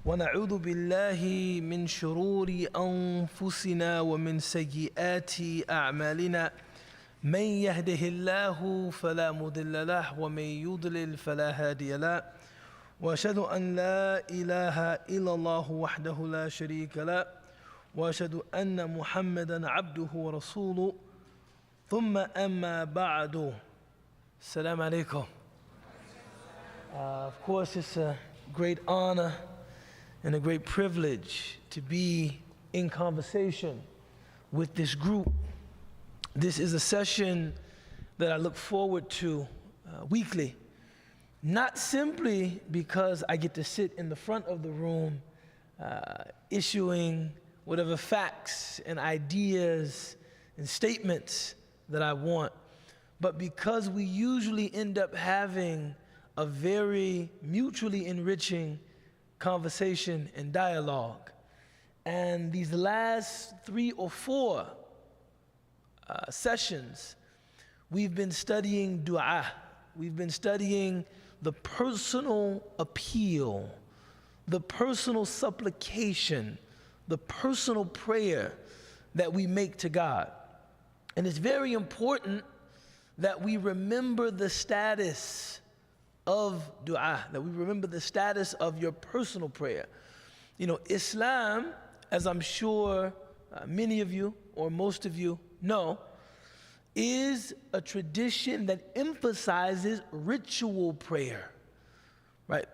ونعوذ بالله من شرور أنفسنا ومن سيئات أعمالنا من يهده الله فلا مضل له ومن يضلل فلا هادي له وأشهد أن لا إله إلا الله وحده لا شريك له وأشهد أن محمدا عبده ورسوله ثم أما بعد. السلام عليكم. Of course, it's a great honor and a great privilege to be in conversation with this group. This is a session that I look forward to weekly, not simply because I get to sit in the front of the room issuing whatever facts and ideas and statements that I want, but because we usually end up having a very mutually enriching conversation and dialogue. And these last 3 or 4 sessions, we've been studying dua. We've been studying the personal appeal, the personal supplication, the personal prayer that we make to God. And it's very important that we remember the status of dua, that we remember the status of your personal prayer. You know, Islam, as I'm sure many of you or most of you know, is a tradition that emphasizes ritual prayer, right?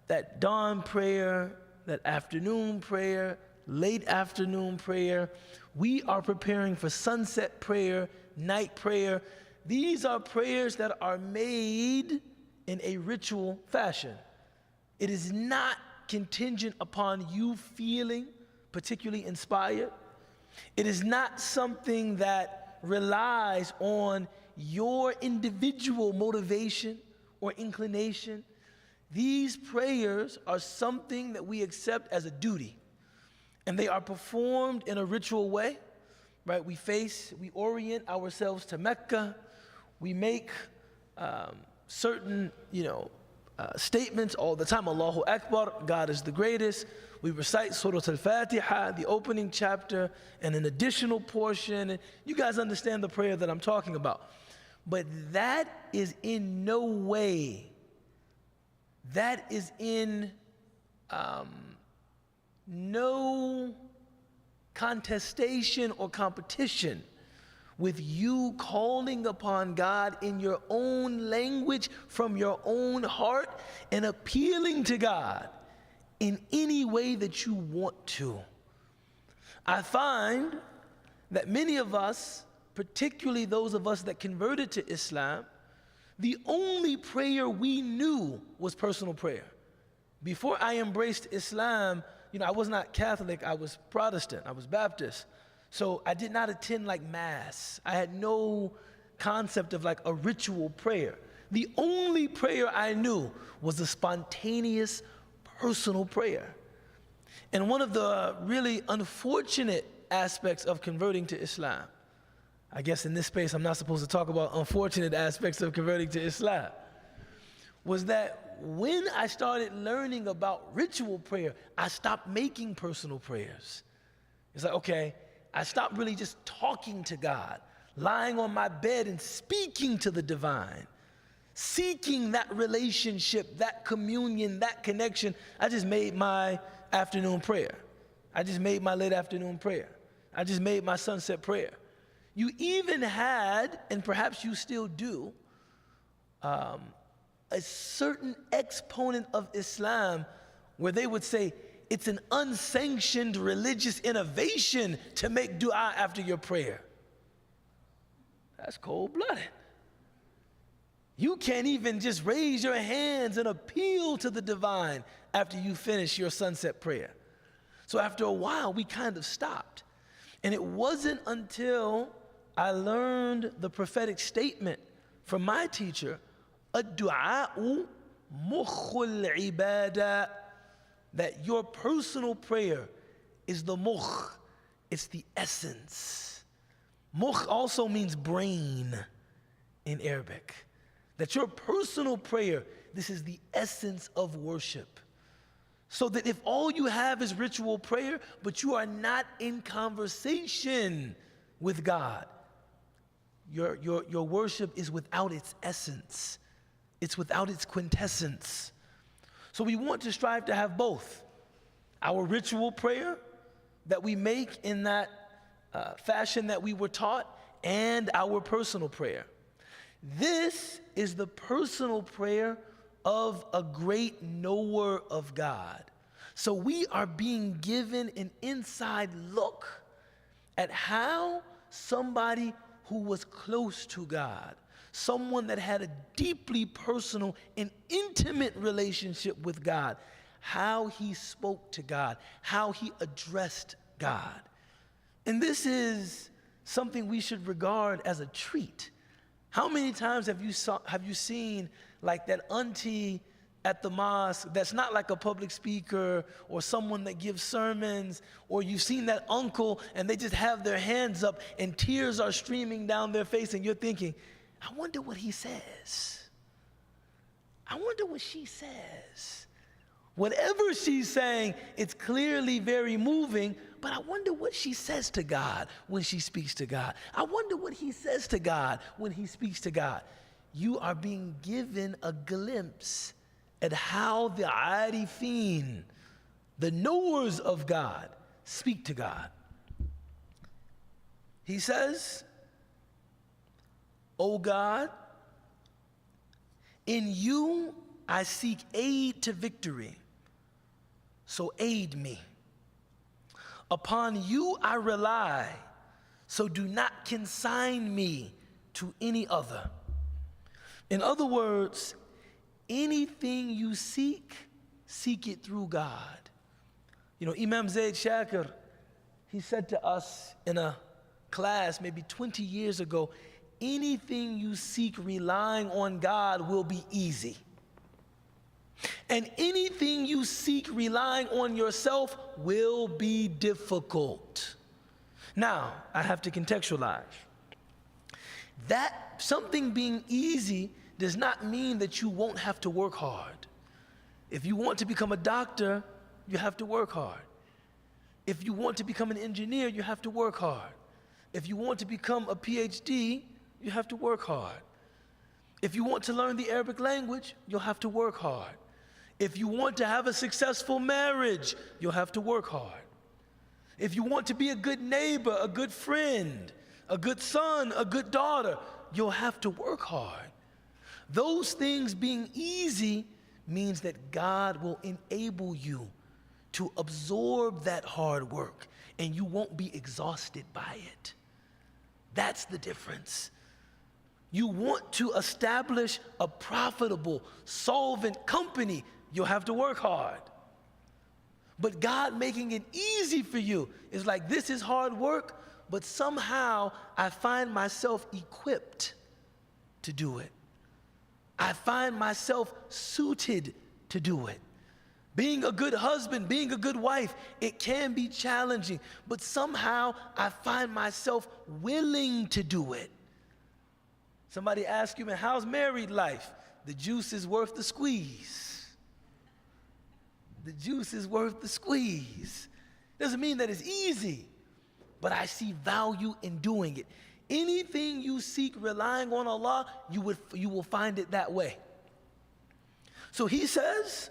That dawn prayer, that afternoon prayer, late afternoon prayer. We are preparing for sunset prayer, night prayer. These are prayers that are made in a ritual fashion. It is not contingent upon you feeling particularly inspired. It is not something that relies on your individual motivation or inclination. These prayers are something that we accept as a duty, and they are performed in a ritual way, right? We orient ourselves to Mecca. We make certain, statements all the time. Allahu Akbar, God is the greatest. We recite Surah Al-Fatiha, the opening chapter, and an additional portion. And you guys understand the prayer that I'm talking about. But that is in no way, that is in no contestation or competition with you calling upon God in your own language, from your own heart, and appealing to God in any way that you want to. I find that many of us, particularly those of us that converted to Islam, the only prayer we knew was personal prayer. Before I embraced Islam, I was not Catholic, I was Protestant, I was Baptist. So I did not attend like Mass. I had no concept of like a ritual prayer. The only prayer I knew was a spontaneous personal prayer. And one of the really unfortunate aspects of converting to Islam, I guess in this space I'm not supposed to talk about unfortunate aspects of converting to Islam, was that when I started learning about ritual prayer, I stopped making personal prayers. It's like, okay, I stopped really just talking to God, lying on my bed and speaking to the divine, seeking that relationship, that communion, that connection. I just made my afternoon prayer. I just made my late afternoon prayer. I just made my sunset prayer. You even had, and perhaps you still do, a certain exponent of Islam where they would say, it's an unsanctioned religious innovation to make dua after your prayer. That's cold-blooded. You can't even just raise your hands and appeal to the divine after you finish your sunset prayer. So after a while, we kind of stopped. And it wasn't until I learned the prophetic statement from my teacher, ad-du'a'u mukhul ibadah, that your personal prayer is the mukh, it's the essence. Mukh also means brain in Arabic. That your personal prayer, this is the essence of worship. So that if all you have is ritual prayer, but you are not in conversation with God, your worship is without its essence. It's without its quintessence. So we want to strive to have both. Our ritual prayer that we make in that fashion that we were taught, and our personal prayer. This is the personal prayer of a great knower of God. So we are being given an inside look at how somebody who was close to God, someone that had a deeply personal and intimate relationship with God, how he spoke to God, how he addressed God. And this is something we should regard as a treat. How many times have you seen like that auntie at the mosque that's not like a public speaker or someone that gives sermons, or you've seen that uncle and they just have their hands up and tears are streaming down their face, and you're thinking, I wonder what he says. I wonder what she says. Whatever she's saying, it's clearly very moving, but I wonder what she says to God when she speaks to God. I wonder what he says to God when he speaks to God. You are being given a glimpse at how the arifin, the knowers of God, speak to God. He says, O God, in you I seek aid to victory, so aid me. Upon you I rely, so do not consign me to any other. In other words, anything you seek, seek it through God. You know, Imam Zaid Shakir, he said to us in a class maybe 20 years ago, anything you seek relying on God will be easy. And anything you seek relying on yourself will be difficult. Now, I have to contextualize. That something being easy does not mean that you won't have to work hard. If you want to become a doctor, you have to work hard. If you want to become an engineer, you have to work hard. If you want to become a PhD, you have to work hard. If you want to learn the Arabic language, you'll have to work hard. If you want to have a successful marriage, you'll have to work hard. If you want to be a good neighbor, a good friend, a good son, a good daughter, you'll have to work hard. Those things being easy means that God will enable you to absorb that hard work, and you won't be exhausted by it. That's the difference. You want to establish a profitable, solvent company, you'll have to work hard. But God making it easy for you is like, this is hard work, but somehow I find myself equipped to do it. I find myself suited to do it. Being a good husband, being a good wife, it can be challenging, but somehow I find myself willing to do it. Somebody asks you, man, how's married life? The juice is worth the squeeze. The juice is worth the squeeze. Doesn't mean that it's easy, but I see value in doing it. Anything you seek relying on Allah, you will find it that way. So he says,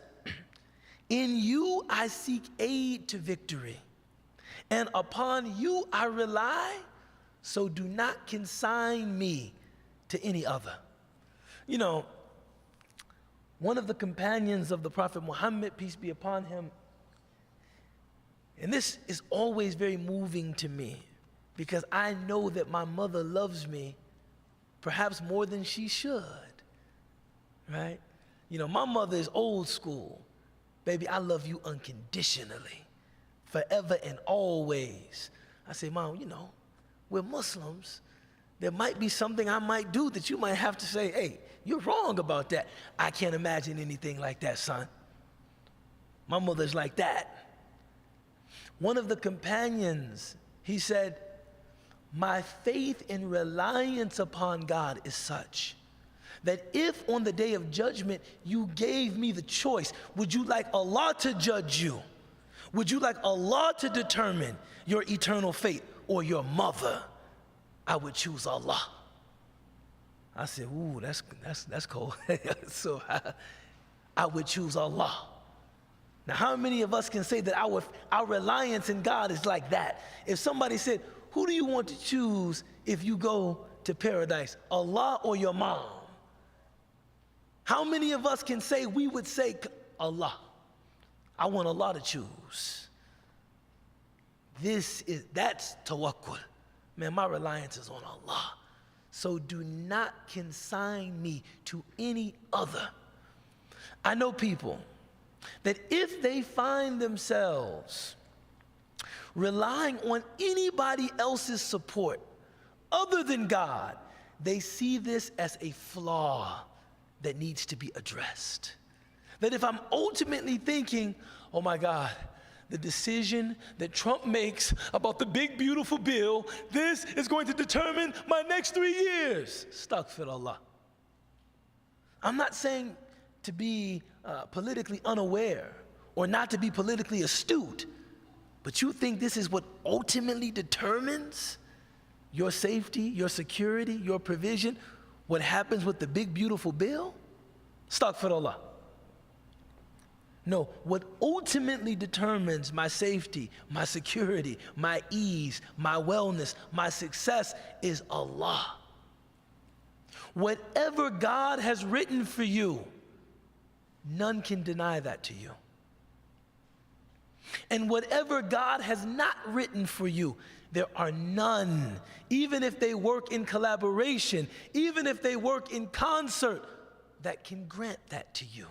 in you I seek aid to victory, and upon you I rely, so do not consign me to any other. You know, one of the companions of the Prophet Muhammad, peace be upon him, and this is always very moving to me because I know that my mother loves me perhaps more than she should, right? You know, my mother is old school. Baby, I love you unconditionally, forever and always. I say, Mom, you know, we're Muslims. There might be something I might do that you might have to say, hey, you're wrong about that. I can't imagine anything like that, son. My mother's like that. One of the companions, he said, my faith and reliance upon God is such that if on the day of judgment you gave me the choice, would you like Allah to judge you? Would you like Allah to determine your eternal fate or your mother? I would choose Allah. I said, ooh, that's cold. So I would choose Allah. Now, how many of us can say that our reliance in God is like that? If somebody said, who do you want to choose if you go to paradise, Allah or your mom? How many of us can say, we would say, Allah? I want Allah to choose. That's tawakkul. Man, my reliance is on Allah. So do not consign me to any other. I know people that if they find themselves relying on anybody else's support other than God, they see this as a flaw that needs to be addressed. That if I'm ultimately thinking, oh my God, the decision that Trump makes about the big beautiful bill, this is going to determine my next 3 years. Astaghfirullah. I'm not saying to be politically unaware or not to be politically astute, but you think this is what ultimately determines your safety, your security, your provision, what happens with the big beautiful bill? Astaghfirullah. No, what ultimately determines my safety, my security, my ease, my wellness, my success is Allah. Whatever God has written for you, none can deny that to you. And whatever God has not written for you, there are none, even if they work in collaboration, even if they work in concert, that can grant that to you.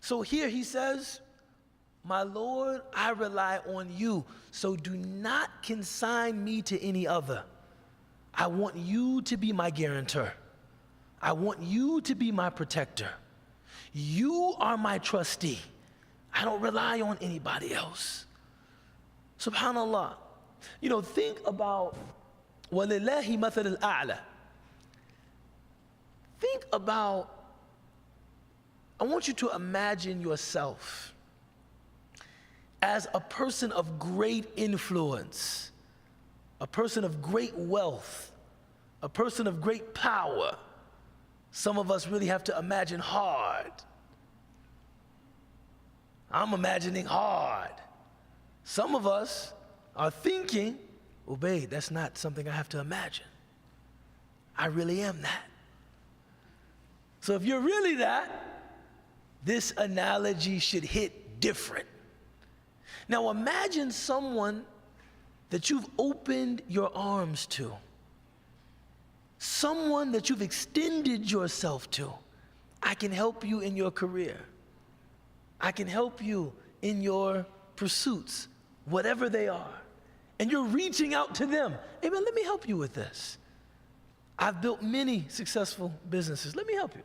So here he says, my Lord, I rely on you, so do not consign me to any other. I want you to be my guarantor. I want you to be my protector. You are my trustee. I don't rely on anybody else. Subhanallah. You know, think about وَلِلَّهِ مَثَلِ الْأَعْلَى. Think about, I want you to imagine yourself as a person of great influence, a person of great wealth, a person of great power. Some of us really have to imagine hard. I'm imagining hard. Some of us are thinking, obey, that's not something I have to imagine. I really am that. So if you're really that, this analogy should hit different. Now imagine someone that you've opened your arms to, someone that you've extended yourself to. I can help you in your career. I can help you in your pursuits, whatever they are. And you're reaching out to them. Hey man, let me help you with this. I've built many successful businesses. Let me help you.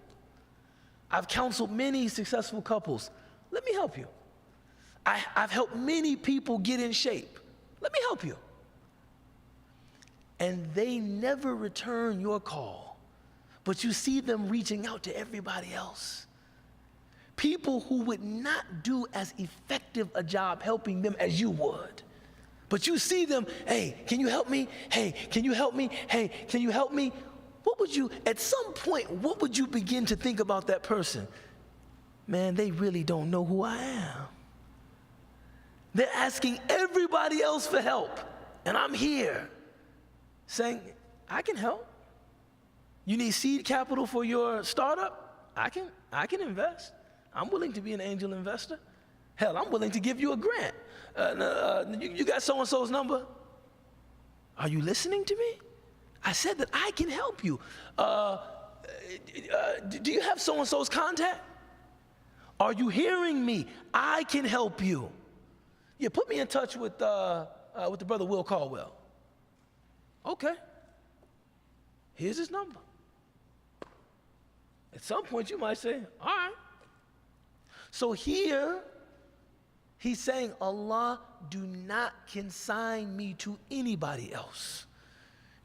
I've counseled many successful couples. Let me help you. I've helped many people get in shape. Let me help you. And they never return your call, but you see them reaching out to everybody else. People who would not do as effective a job helping them as you would. But you see them, hey, can you help me? Hey, can you help me? Hey, can you help me? What would you, at some point, what would you begin to think about that person? Man, they really don't know who I am. They're asking everybody else for help, and I'm here saying, I can help. You need seed capital for your startup? I can invest. I'm willing to be an angel investor. Hell, I'm willing to give you a grant. You got so-and-so's number? Are you listening to me? I said that I can help you. Do you have so-and-so's contact? Are you hearing me? I can help you. Yeah, put me in touch with the brother Will Caldwell. Okay. Here's his number. At some point you might say, all right. So here, he's saying, Allah, do not consign me to anybody else.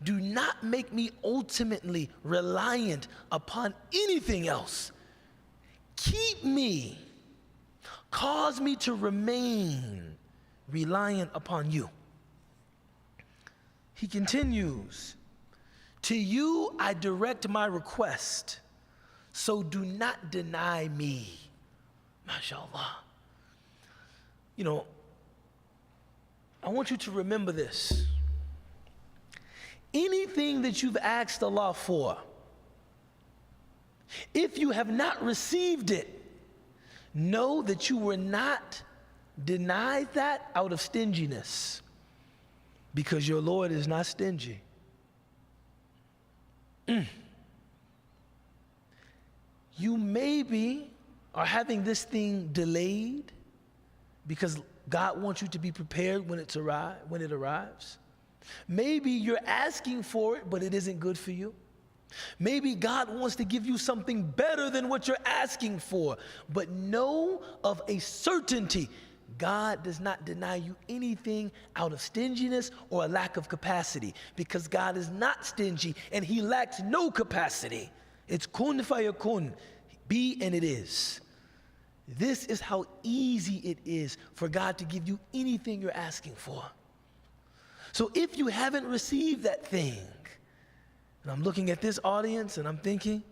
Do not make me ultimately reliant upon anything else. Keep me, cause me to remain reliant upon you. He continues, to you I direct my request, so do not deny me. MashaAllah. You know, I want you to remember this. Anything that you've asked Allah for, if you have not received it, know that you were not denied that out of stinginess, because your Lord is not stingy. You maybe are having this thing delayed because God wants you to be prepared when it arrives. Maybe you're asking for it, but it isn't good for you. Maybe God wants to give you something better than what you're asking for. But know of a certainty, God does not deny you anything out of stinginess or a lack of capacity, because God is not stingy and he lacks no capacity. It's kun fayakun, be and it is. This is how easy it is for God to give you anything you're asking for. So if you haven't received that thing, and I'm looking at this audience and I'm thinking,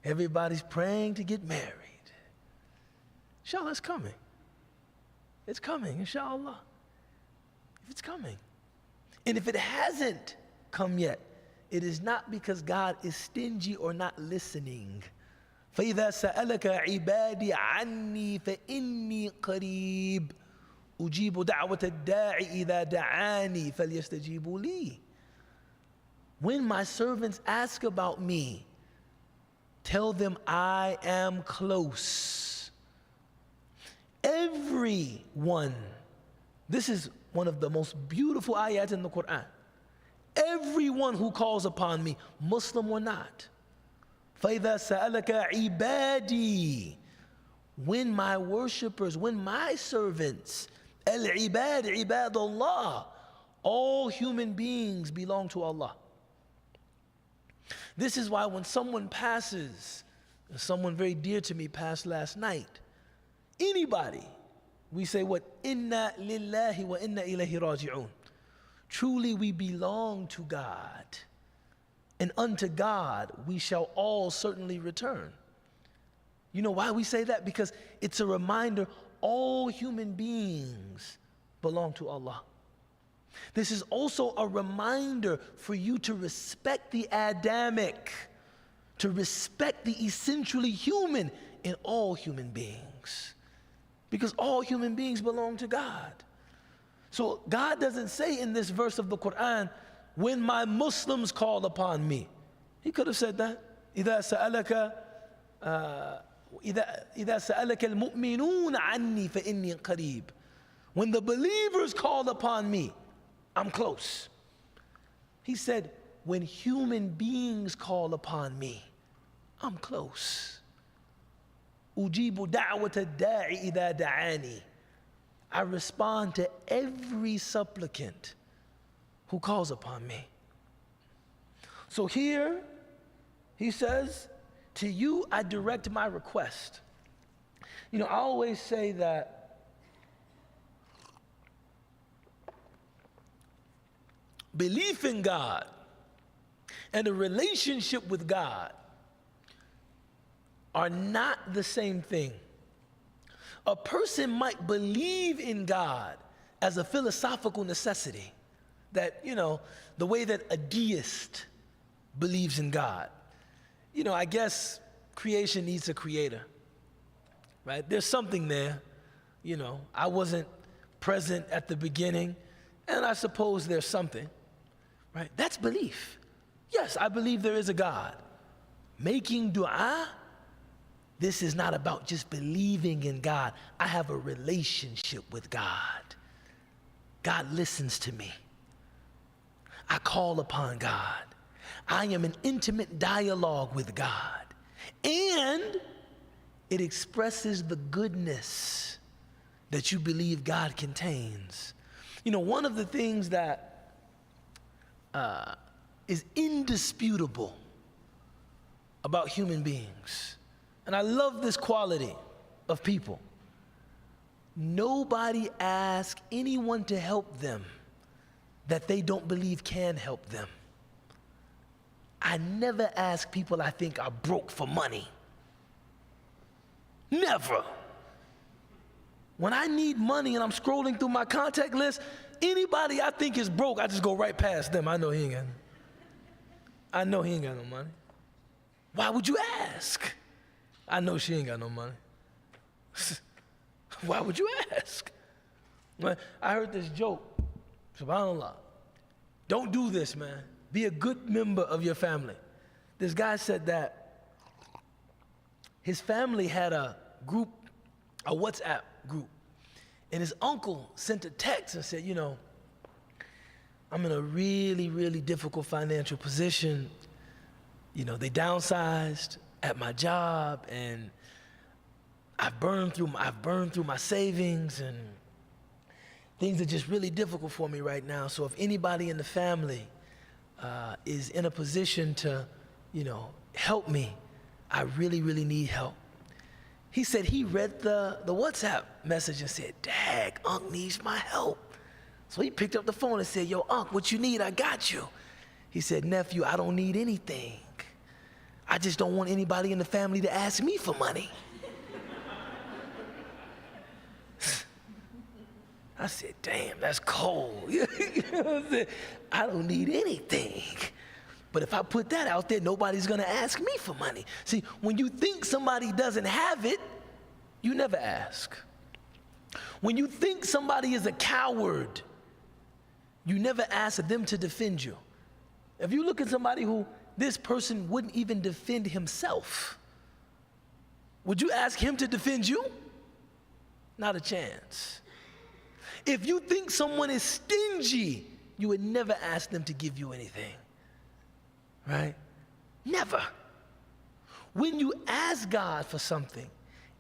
everybody's praying to get married. Inshallah, it's coming. It's coming, inshallah. It's coming. And if it hasn't come yet, it is not because God is stingy or not listening. فَإِذَا سَأَلَكَ عِبَادِي عَنِّي فَإِنِّي قَرِيبٌ أُجِيبُ دَعْوَةَ الدَّاعِ إِذَا دَعَانِي فَلْيَسْتَجِيبُوا لِي. When my servants ask about me, tell them I am close. Everyone, this is one of the most beautiful ayat in the Quran. Everyone who calls upon me, Muslim or not. فَإِذَا سَأَلَكَ عِبَادِي. When my worshipers, when my servants, al-ibad, ibadullah, all human beings belong to Allah. This is why when someone passes, someone very dear to me passed last night, anybody, we say what? Inna lillahi wa inna ilayhi raji'un. Truly we belong to God, and unto God we shall all certainly return. You know why we say that? Because it's a reminder all human beings belong to Allah. This is also a reminder for you to respect the Adamic, to respect the essentially human in all human beings. Because all human beings belong to God. So God doesn't say in this verse of the Quran, when my Muslims call upon me. He could have said that. إِذَا سَأَلَكَ الْمُؤْمِنُونَ عَنِّي فَإِنِّي قَرِيبٌ. When the believers call upon me, I'm close. He said, when human beings call upon me, I'm close. أُجِيبُ دَعْوَةَ الدَّاعِ إِذَا دَعَانِي. I respond to every supplicant who calls upon me. So here, he says, to you I direct my request. You know, I always say that belief in God and a relationship with God are not the same thing. A person might believe in God as a philosophical necessity, that, you know, the way that a deist believes in God. You know, I guess creation needs a creator, right? There's something there. You know, I wasn't present at the beginning, and I suppose there's something, right? That's belief. Yes, I believe there is a God. Making dua, this is not about just believing in God. I have a relationship with God. God listens to me. I call upon God. I am in intimate dialogue with God. And it expresses the goodness that you believe God contains. You know, one of the things that is indisputable about human beings. And I love this quality of people. Nobody asks anyone to help them that they don't believe can help them. I never ask people I think are broke for money. Never. When I need money and I'm scrolling through my contact list, anybody I think is broke, I just go right past them. I know he ain't got no money. Why would you ask? I know she ain't got no money. Why would you ask? I heard this joke, subhanAllah. Don't do this, man. Be a good member of your family. This guy said that his family had a group, a WhatsApp group, and his uncle sent a text and said, you know, I'm in a really, really difficult financial position. You know, they downsized at my job, and I've burned through my savings, and things are just really difficult for me right now. So if anybody in the family is in a position to, you know, help me, I really, really need help. He said he read the WhatsApp message and said, dag, Unc needs my help. So he picked up the phone and said, yo, Unc, what you need, I got you. He said, nephew, I don't need anything. I just don't want anybody in the family to ask me for money. I said, damn, that's cold. You know what I'm saying? I don't need anything. But if I put that out there, nobody's gonna ask me for money. See, when you think somebody doesn't have it, you never ask. When you think somebody is a coward, you never ask them to defend you. If you look at somebody who this person wouldn't even defend himself, would you ask him to defend you? Not a chance. If you think someone is stingy, you would never ask them to give you anything, right? Never. When you ask God for something,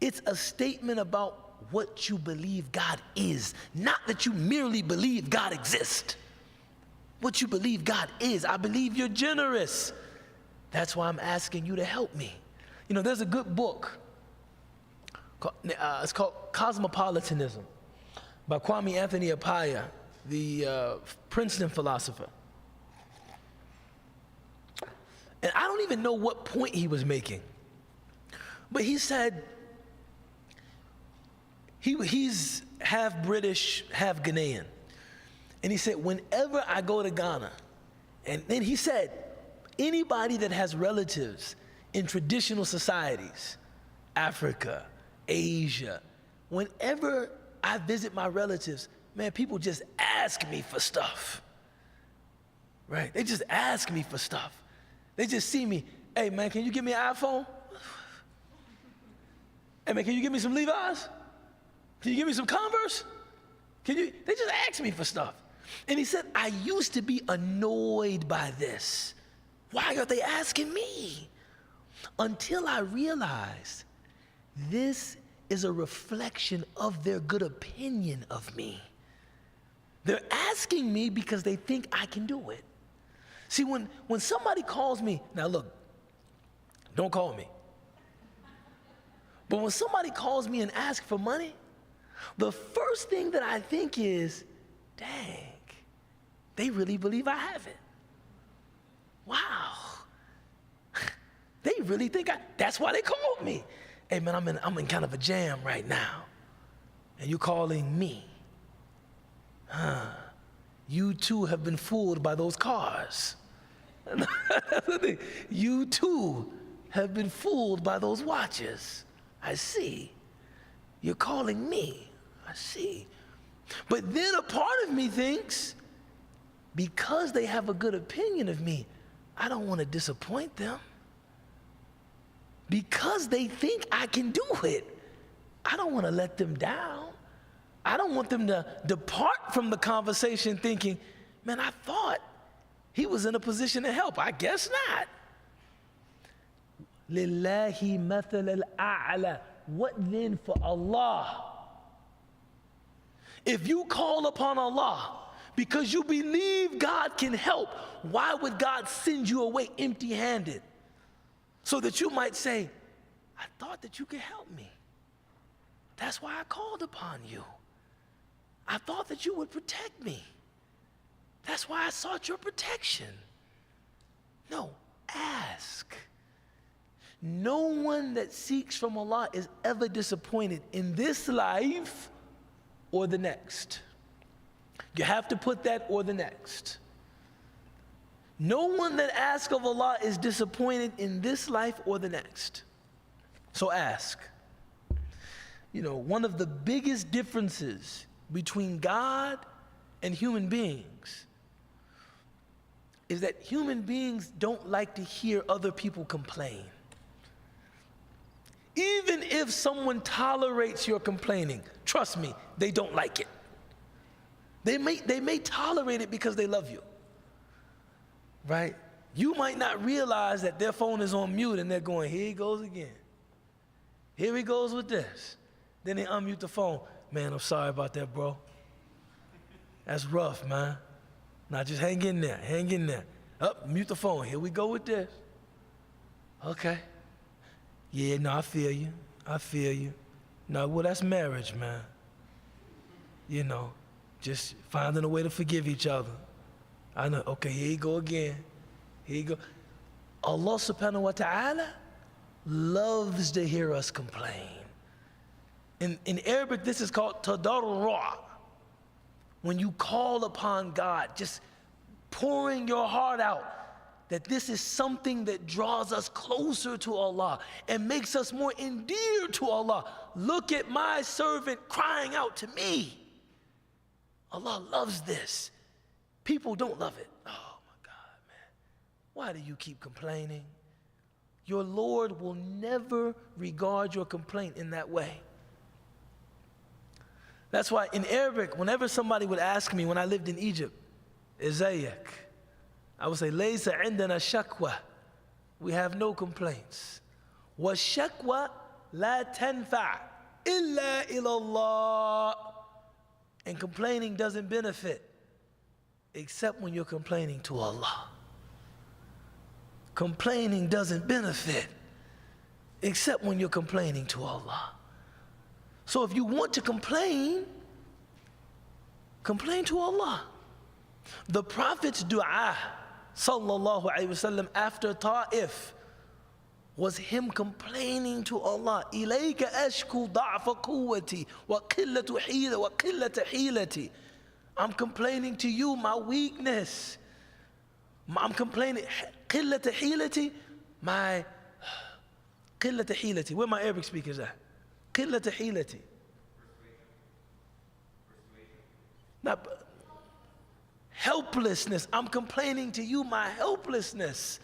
it's a statement about what you believe God is, not that you merely believe God exists. What you believe God is. I believe you're generous. That's why I'm asking you to help me. You know, there's a good book. It's called Cosmopolitanism by Kwame Anthony Appiah, the Princeton philosopher. And I don't even know what point he was making, but he said he's half British, half Ghanaian. And he said, whenever I go to Ghana, and then he said, anybody that has relatives in traditional societies, Africa, Asia, whenever I visit my relatives, man, people just ask me for stuff, right? They just ask me for stuff. They just see me, hey man, can you give me an iPhone? Hey man, can you give me some Levi's? Can you give me some Converse? They just ask me for stuff. And he said, I used to be annoyed by this. Why are they asking me? Until I realized this is a reflection of their good opinion of me. They're asking me because they think I can do it. See, when somebody calls me, now look, don't call me. But when somebody calls me and asks for money, the first thing that I think is, dang, they really believe I have it. Wow. They really think that's why they called me. Hey man, I'm in kind of a jam right now. And you're calling me. You too have been fooled by those cars. You too have been fooled by those watches. I see. You're calling me. I see. But then a part of me thinks, because they have a good opinion of me, I don't want to disappoint them. Because they think I can do it, I don't want to let them down. I don't want them to depart from the conversation thinking, man, I thought he was in a position to help. I guess not. Lillahi mathal al-a'la. What then for Allah? If you call upon Allah because you believe God can help, why would God send you away empty-handed? So that you might say, I thought that you could help me. That's why I called upon you. I thought that you would protect me. That's why I sought your protection. No, ask. No one that seeks from Allah is ever disappointed in this life or the next. You have to put that or the next. No one that asks of Allah is disappointed in this life or the next. So ask. You know, one of the biggest differences between God and human beings is that human beings don't like to hear other people complain. Even if someone tolerates your complaining, trust me, they don't like it. They may tolerate it because they love you, right? You might not realize that their phone is on mute and they're going, here he goes again. Here he goes with this. Then they unmute the phone. Man, I'm sorry about that, bro. That's rough, man. Now just hang in there, hang in there. Up, mute the phone. Here we go with this. Okay. Yeah, no, I feel you. I feel you. No, well, that's marriage, man. You know, just finding a way to forgive each other. I know, okay, here you go again. Here you go. Allah subhanahu wa ta'ala loves to hear us complain. In Arabic, this is called tadarru'. When you call upon God, just pouring your heart out, that this is something that draws us closer to Allah and makes us more endeared to Allah. Look at my servant crying out to me. Allah loves this. People don't love it. Oh my God, man. Why do you keep complaining? Your Lord will never regard your complaint in that way. That's why in Arabic, whenever somebody would ask me when I lived in Egypt, Izayak, I would say, Laysa indana shakwa. We have no complaints. Wa shakwa la tanfa' illa ilallah. And complaining doesn't benefit except when you're complaining to Allah. Complaining doesn't benefit except when you're complaining to Allah. So if you want to complain, complain to Allah. The Prophet's dua, sallallahu alayhi wasallam, after Ta'if was him complaining to Allah. إِلَيْكَ أَشْكُو ضَعْفَ قُوَّتِي وَقِلَّةُ حِيلَةِ وَقِلَّةَ حِيلَتِي. I'm complaining to you my weakness. I'm complaining, قِلَّةَ حِيلَتِي, my قِلَّةَ حِيلَتِي. Where my Arabic speakers at? قِلَّةَ حِيلَتِي. Not helplessness. I'm complaining to you my helplessness.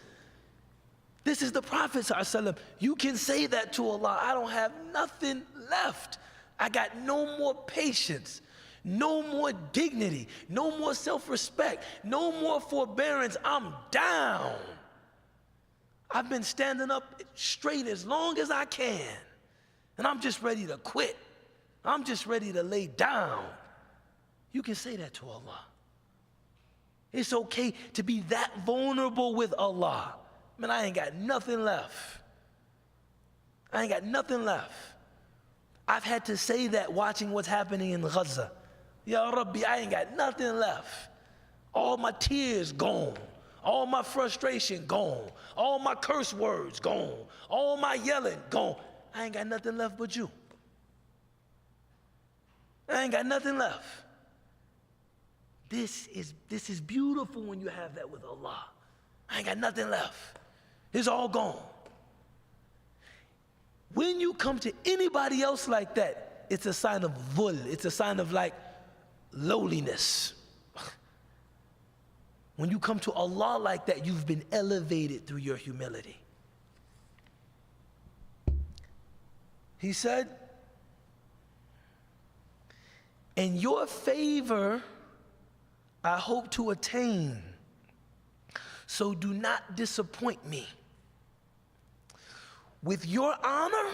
This is the Prophet ﷺ. You can say that to Allah. I don't have nothing left. I got no more patience, no more dignity, no more self-respect, no more forbearance. I'm down. I've been standing up straight as long as I can, and I'm just ready to quit. I'm just ready to lay down. You can say that to Allah. It's okay to be that vulnerable with Allah. Man, I ain't got nothing left. I ain't got nothing left. I've had to say that watching what's happening in Gaza. Ya Rabbi, I ain't got nothing left. All my tears gone. All my frustration gone. All my curse words gone. All my yelling gone. I ain't got nothing left but you. I ain't got nothing left. This is beautiful when you have that with Allah. I ain't got nothing left. It's all gone. When you come to anybody else like that, it's a sign of dhul. It's a sign of like lowliness. When you come to Allah like that, you've been elevated through your humility. He said, "In your favor, I hope to attain, so do not disappoint me. With your honor,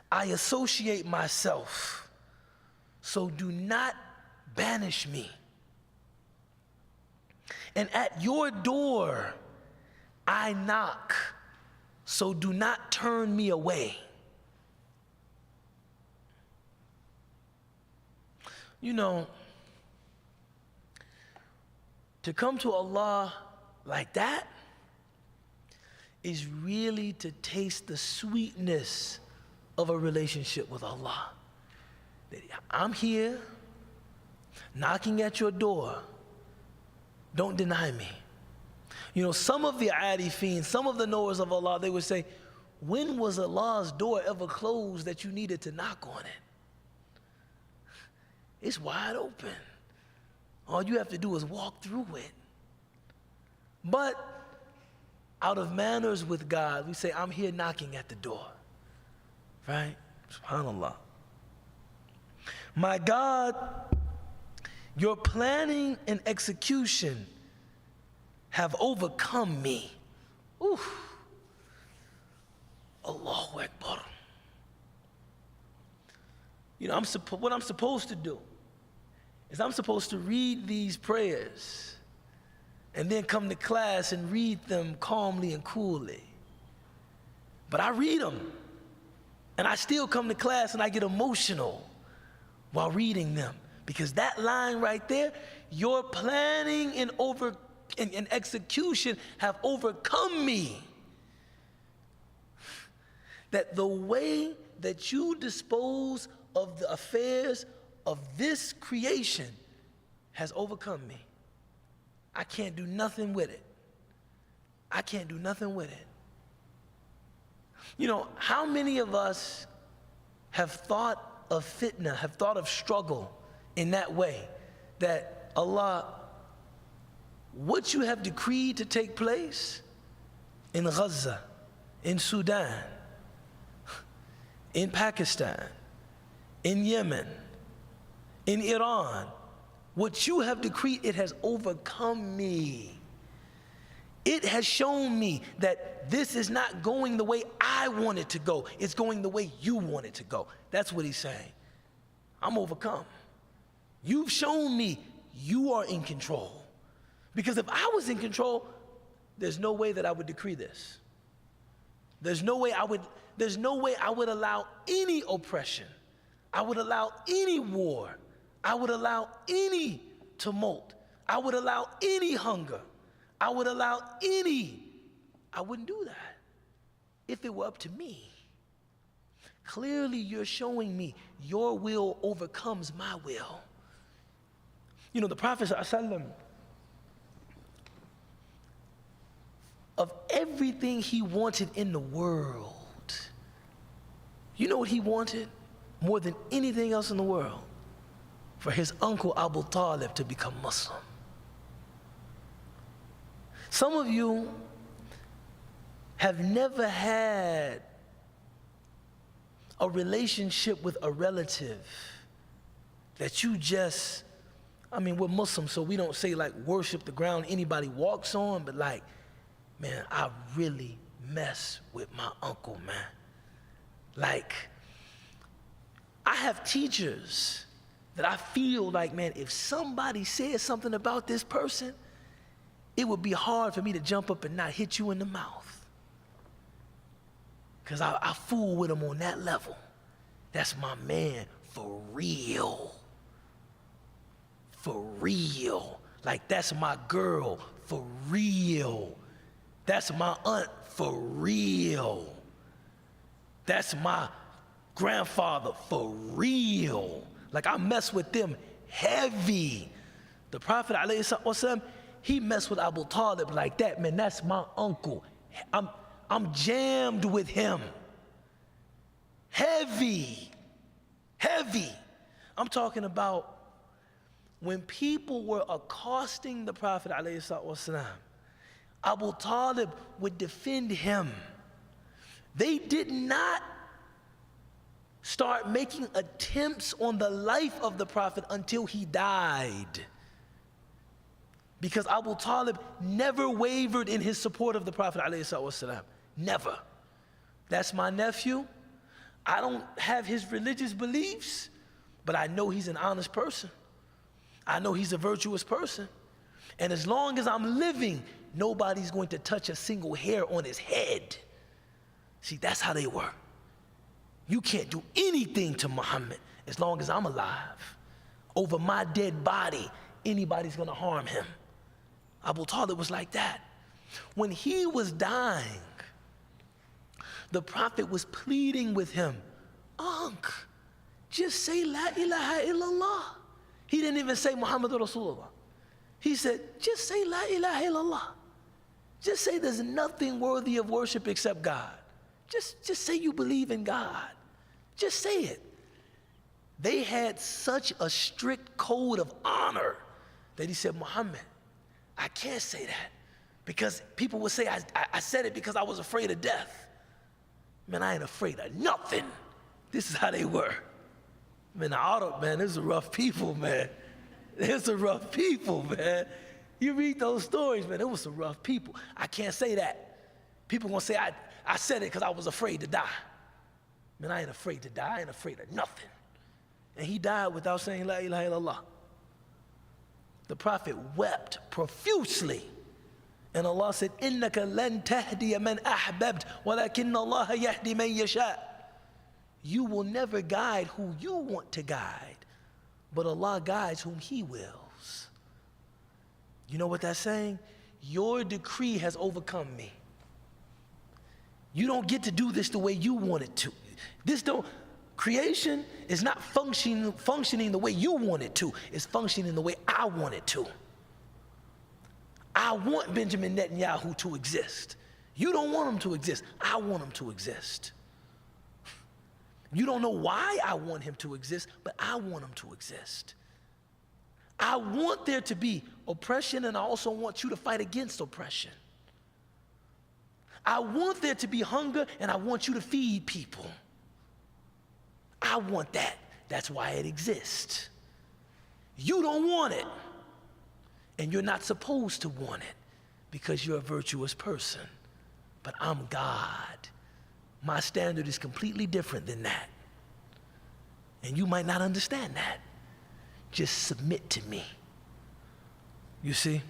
I associate myself, so do not banish me. And at your door I knock, so do not turn me away. You know, to come to Allah like that is really to taste the sweetness of a relationship with Allah. I'm here knocking at your door. Don't deny me. You know, some of the arifin, some of the knowers of Allah, they would say, when was Allah's door ever closed that you needed to knock on it? It's wide open. All you have to do is walk through it. But out of manners with God, we say, I'm here knocking at the door. Right? SubhanAllah. My God, your planning and execution have overcome me. Oof. Allahu Akbar. You know, what I'm supposed to do is I'm supposed to read these prayers and then come to class and read them calmly and coolly. But I read them, and I still come to class and I get emotional while reading them, because that line right there, your planning and execution have overcome me. That the way that you dispose of the affairs of this creation has overcome me. I can't do nothing with it. I can't do nothing with it. You know, how many of us have thought of fitna, have thought of struggle in that way, that Allah, what you have decreed to take place in Gaza, in Sudan, in Pakistan, in Yemen, in Iran, what you have decreed, it has overcome me. It has shown me that this is not going the way I want it to go. It's going the way you want it to go. That's what he's saying. I'm overcome. You've shown me you are in control. Because if I was in control, there's no way that I would decree this. There's no way I would allow any oppression. I would allow any war. I would allow any tumult. I would allow any hunger. I wouldn't do that if it were up to me. Clearly, you're showing me your will overcomes my will. You know, the Prophet ﷺ, of everything he wanted in the world, you know what he wanted more than anything else in the world? For his uncle Abu Talib to become Muslim. Some of you have never had a relationship with a relative that you just, we're Muslims, so we don't say like worship the ground anybody walks on, but like, man, I really mess with my uncle, man. Like, I have teachers that I feel like, man, if somebody said something about this person, it would be hard for me to jump up and not hit you in the mouth. Because I fool with him on that level. That's my man for real. For real. Like, that's my girl for real. That's my aunt for real. That's my grandfather for real. Like, I mess with them heavy. The Prophet ﷺ, he messed with Abu Talib like that. Man, that's my uncle. I'm jammed with him. Heavy. I'm talking about when people were accosting the Prophet ﷺ, Abu Talib would defend him. They did not start making attempts on the life of the Prophet until he died. Because Abu Talib never wavered in his support of the Prophet ﷺ. Never. That's my nephew. I don't have his religious beliefs, but I know he's an honest person. I know he's a virtuous person. And as long as I'm living, nobody's going to touch a single hair on his head. See, that's how they were. You can't do anything to Muhammad as long as I'm alive. Over my dead body, anybody's gonna harm him. Abu Talib was like that. When he was dying, the Prophet was pleading with him, Unc, just say La ilaha illallah. He didn't even say Muhammad Rasulullah. He said, just say La ilaha illallah. Just say there's nothing worthy of worship except God. Just say you believe in God. Just say it. They had such a strict code of honor that he said, Muhammad, I can't say that because people would say I said it because I was afraid of death. Man, I ain't afraid of nothing. This is how they were. Man, the Arab, man, this is rough people, man. There's some rough people, man. You read those stories, man, it was some rough people. I can't say that. People gonna say I said it because I was afraid to die. Man, I ain't afraid to die. I ain't afraid of nothing. And he died without saying La ilaha illallah. The Prophet wept profusely. And Allah said, إِنَّكَ لَن تَهْدِيَ مَنْ أَحْبَبْتَ وَلَكِنَّ اللَّهَ يَهْدِي مَنْ يَشَاءُ. You will never guide who you want to guide, but Allah guides whom He wills. You know what that's saying? Your decree has overcome me. You don't get to do this the way you want it to. Creation is not functioning the way you want it to. It's functioning the way I want it to. I want Benjamin Netanyahu to exist. You don't want him to exist. I want him to exist. You don't know why I want him to exist, but I want him to exist. I want there to be oppression, and I also want you to fight against oppression. I want there to be hunger, and I want you to feed people. I want that. That's why it exists. You don't want it. And you're not supposed to want it because you're a virtuous person. But I'm God. My standard is completely different than that. And you might not understand that. Just submit to me. You see?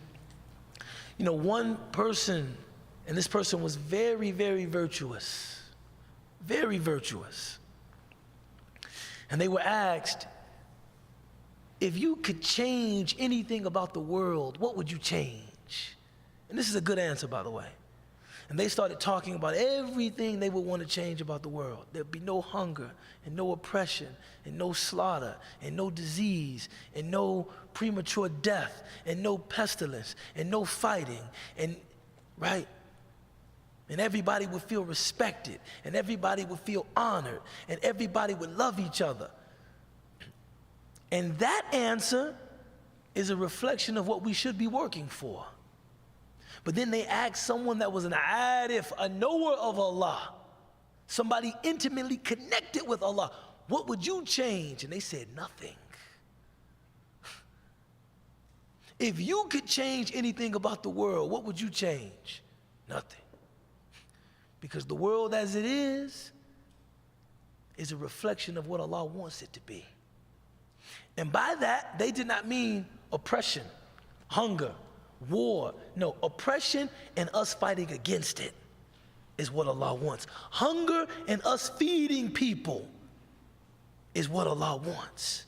You know, one person, and this person was very, very virtuous. Very virtuous. And they were asked, if you could change anything about the world, what would you change? And this is a good answer, by the way. And they started talking about everything they would want to change about the world. There'd be no hunger, and no oppression, and no slaughter, and no disease, and no premature death, and no pestilence, and no fighting, and right? And everybody would feel respected, and everybody would feel honored, and everybody would love each other. And that answer is a reflection of what we should be working for. But then they asked someone that was an arif, a knower of Allah, somebody intimately connected with Allah, what would you change? And they said, nothing. If you could change anything about the world, what would you change? Nothing. Because the world as it is a reflection of what Allah wants it to be. And by that, they did not mean oppression, hunger, war. No, oppression and us fighting against it is what Allah wants. Hunger and us feeding people is what Allah wants.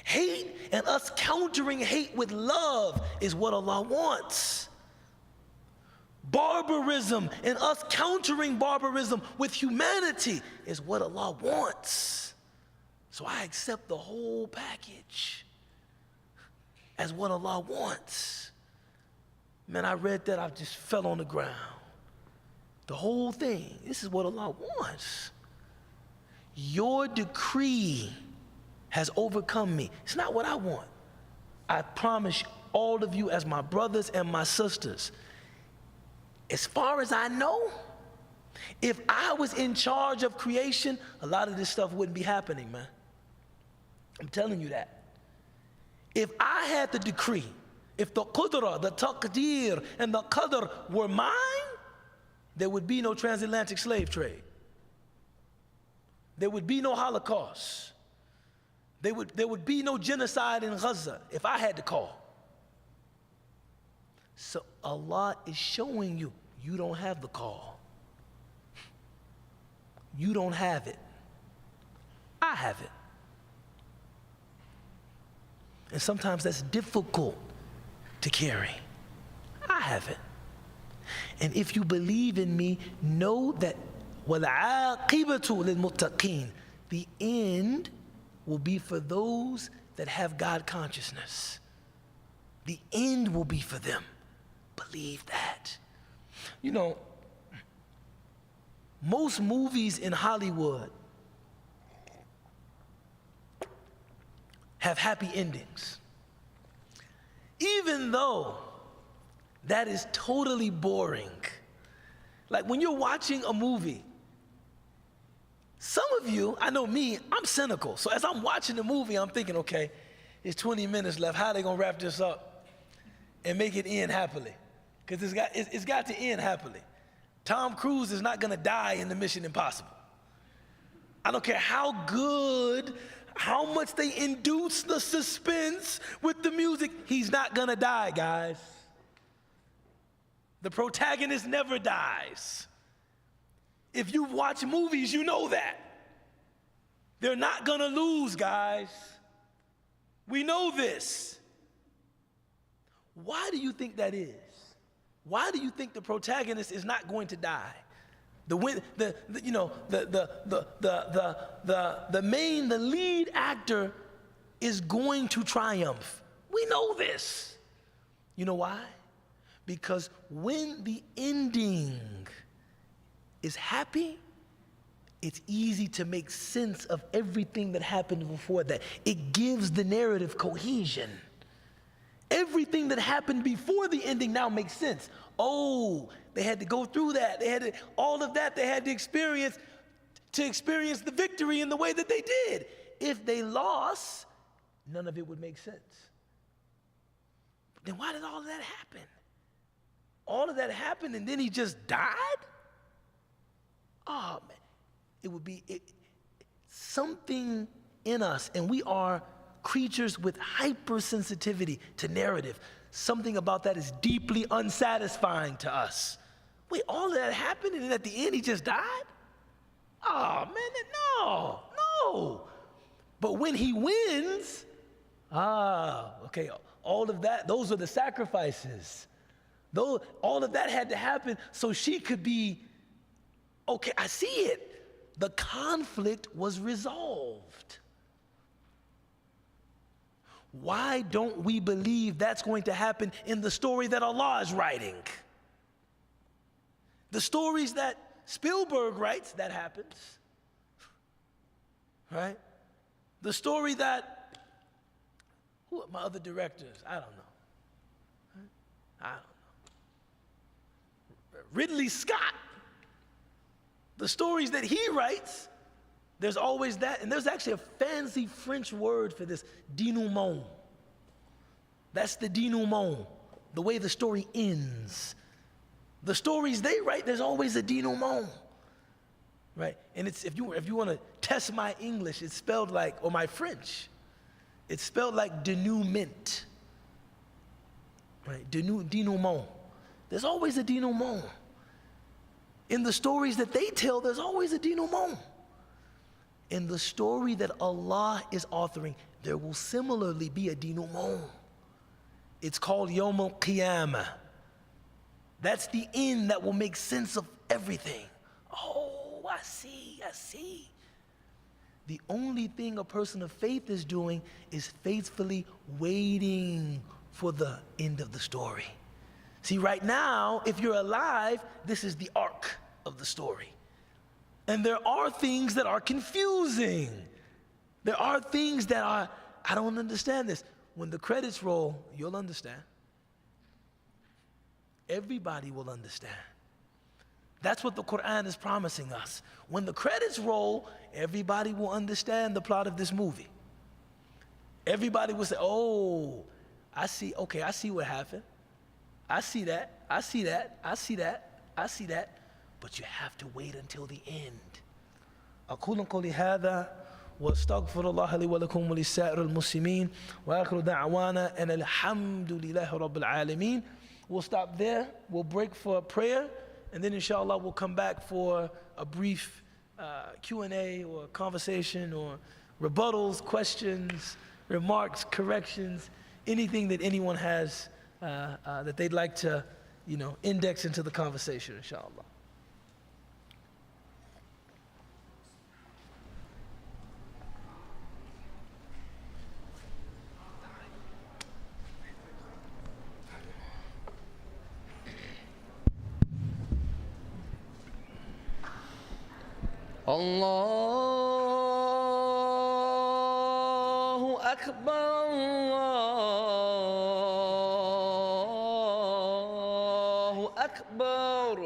Hate and us countering hate with love is what Allah wants. Barbarism and us countering barbarism with humanity is what Allah wants. So I accept the whole package as what Allah wants. Man, I read that, I just fell on the ground. The whole thing, this is what Allah wants. Your decree has overcome me. It's not what I want. I promise all of you as my brothers and my sisters, as far as I know, if I was in charge of creation, a lot of this stuff wouldn't be happening, man. I'm telling you that. If I had the decree, if the qudra, the taqdeer, and the qadr were mine, there would be no transatlantic slave trade. There would be no Holocaust. There would be no genocide in Gaza if I had to call. So Allah is showing you, you don't have the call. You don't have it. I have it. And sometimes that's difficult to carry. I have it. And if you believe in me, know that وَالْعَاقِبَةُ لِلْمُتَّقِينَ, the end will be for those that have God consciousness. The end will be for them. Believe that. You know, most movies in Hollywood have happy endings. Even though that is totally boring. Like when you're watching a movie, some of you, I know me, I'm cynical. So as I'm watching the movie, I'm thinking, okay, it's 20 minutes left. How are they gonna wrap this up and make it end happily? Because it's got to end happily. Tom Cruise is not gonna die in the Mission Impossible. I don't care how good, how much they induce the suspense with the music, he's not gonna die, guys. The protagonist never dies. If you watch movies, you know that. They're not gonna lose, guys. We know this. Why do you think that is? Why do you think the protagonist is not going to die? The lead actor is going to triumph. We know this. You know why? Because when the ending is happy, it's easy to make sense of everything that happened before that. It gives the narrative cohesion. Everything that happened before the ending now makes sense. Oh, they had to go through that. They had to, all of that they had to experience the victory in the way that they did. If they lost, none of it would make sense. Then why did all of that happen? All of that happened and then he just died? Oh, man. It would be something in us, and we are creatures with hypersensitivity to narrative. Something about that is deeply unsatisfying to us. Wait, all of that happened and then at the end he just died? Oh, man, no. But when he wins, okay, all of that, those are the sacrifices. All of that had to happen so she could be, okay, I see it. The conflict was resolved. Why don't we believe that's going to happen in the story that Allah is writing? The stories that Spielberg writes, that happens. Right? The story that, who are my other directors? I don't know. I don't know. Ridley Scott. The stories that he writes, there's always that, and there's actually a fancy French word for this, denouement. That's the denouement, the way the story ends. The stories they write, there's always a denouement, right? And it's, if you want to test my English, it's spelled like, or my French, it's spelled like denouement, right? Denouement. There's always a denouement. In the stories that they tell, there's always a denouement. In the story that Allah is authoring, there will similarly be a denouement. It's called Yawm al-Qiyamah. That's the end that will make sense of everything. Oh, I see. The only thing a person of faith is doing is faithfully waiting for the end of the story. See, right now, if you're alive, this is the arc of the story. And there are things that are confusing. There are things that are, I don't understand this. When the credits roll, you'll understand. Everybody will understand. That's what the Quran is promising us. When the credits roll, everybody will understand the plot of this movie. Everybody will say, oh, I see what happened. I see that. But you have to wait until the end. أقول قولي هذا واستغفر الله لي ولكم ولسائر المسلمين وآخر دعوانا أن الحمد لله رب العالمين We'll stop there. We'll break for prayer, and then inshallah we'll come back for a brief Q&A or conversation or rebuttals, questions, remarks, corrections, anything that anyone has that they'd like to, index into the conversation, inshallah. الله أكبر الله أكبر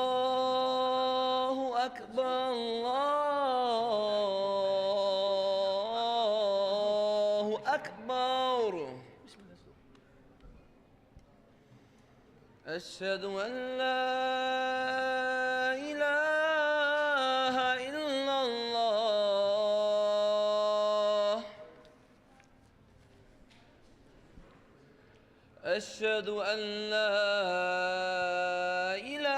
الله أكبر الله أكبر أشهد أن لا إله إلا الله أشهد أن لا إله